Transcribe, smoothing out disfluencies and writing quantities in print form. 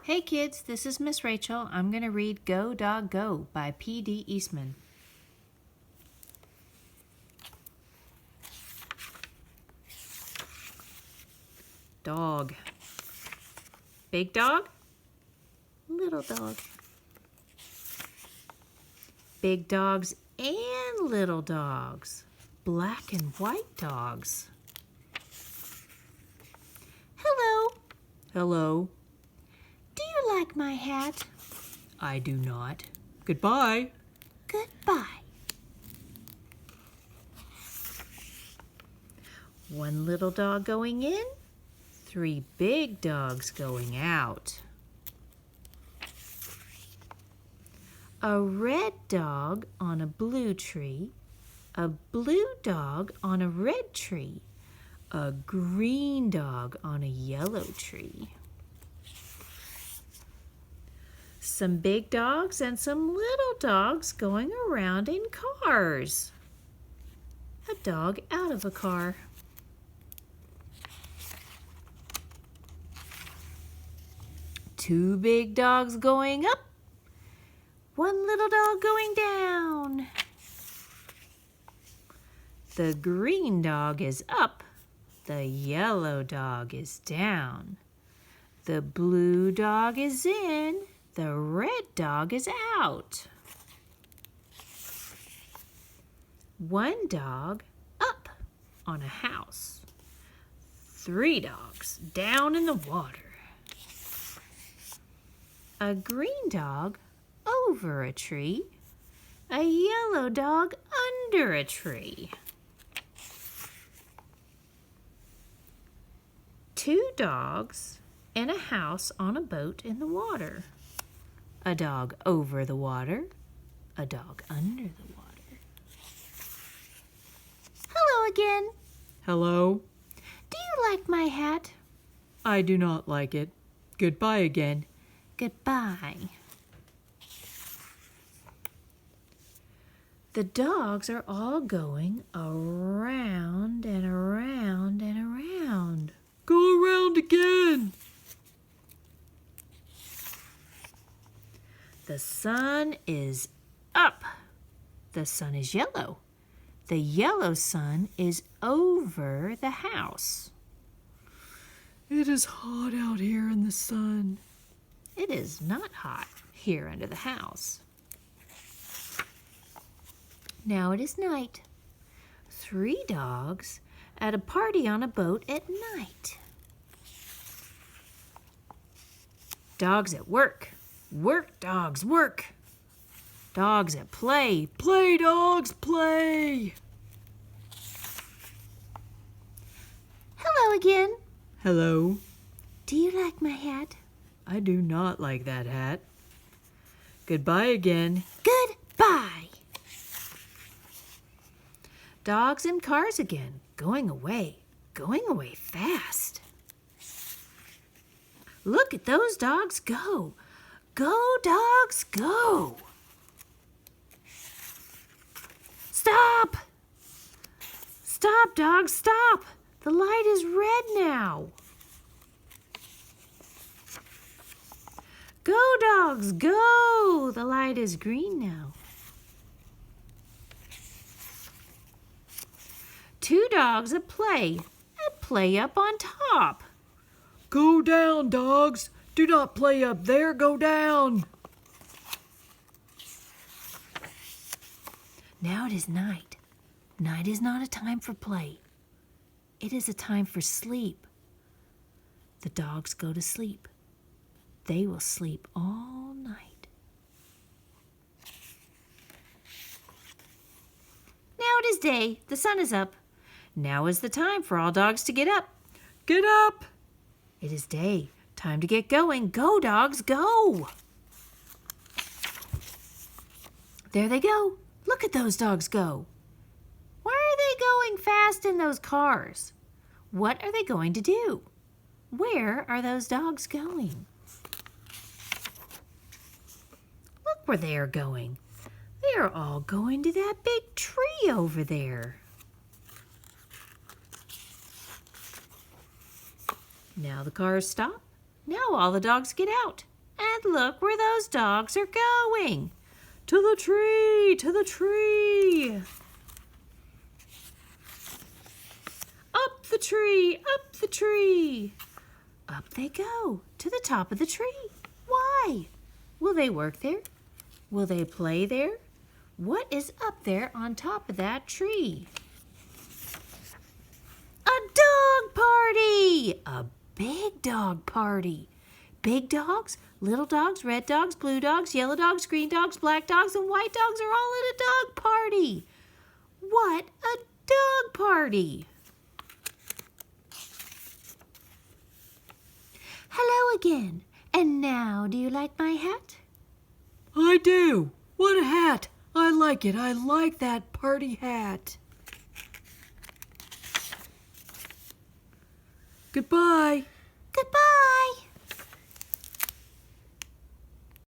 Hey kids, this is Miss Rachel. I'm going to read Go Dog Go by P.D. Eastman. Dog. Big dog? Little dog. Big dogs and little dogs. Black and white dogs. Hello. Hello. Do you like my hat? I do not. Goodbye. Goodbye. One little dog going in, 3 big dogs going out. A red dog on a blue tree, a blue dog on a red tree, a green dog on a yellow tree. Some big dogs and some little dogs going around in cars. A dog out of a car. Two big dogs going up. One little dog going down. The green dog is up. The yellow dog is down. The blue dog is in. The red dog is out. One dog up on a house. 3 dogs down in the water. A green dog over a tree. A yellow dog under a tree. 2 dogs in a house on a boat in the water. A dog over the water, a dog under the water. Hello again. Hello. Do you like my hat? I do not like it. Goodbye again. Goodbye. The dogs are all going around and around and around. Go around again. The sun is up. The sun is yellow. The yellow sun is over the house. It is hot out here in the sun. It is not hot here under the house. Now it is night. 3 dogs at a party on a boat at night. Dogs at work. Work, dogs, work. Dogs at play. Play, dogs, play. Hello again. Hello. Do you like my hat? I do not like that hat. Goodbye again. Goodbye. Dogs and cars again, going away fast. Look at those dogs go. Go, dogs, go. Stop. Stop, dogs, stop. The light is red now. Go, dogs, go. The light is green now. 2 dogs at play up on top. Go down, dogs. Do not play up there. Go down. Now it is night. Night is not a time for play. It is a time for sleep. The dogs go to sleep. They will sleep all night. Now it is day. The sun is up. Now is the time for all dogs to get up. Get up! It is day. Time to get going. Go, dogs, go! There they go. Look at those dogs go. Why are they going fast in those cars? What are they going to do? Where are those dogs going? Look where they are going. They are all going to that big tree over there. Now the cars stop. Now all the dogs get out. look where those dogs are going. To the tree, to the tree. Up the tree, up the tree. Up they go, to the top of the tree. Why? Will they work there? Will they play there? What is up there on top of that tree? A dog party! A big dog party. Big dogs, little dogs, red dogs, blue dogs, yellow dogs, green dogs, black dogs, and white dogs are all at a dog party. What a dog party! Hello again. And now, do you like my hat? I do. What a hat. I like it. I like that party hat. Goodbye. Goodbye.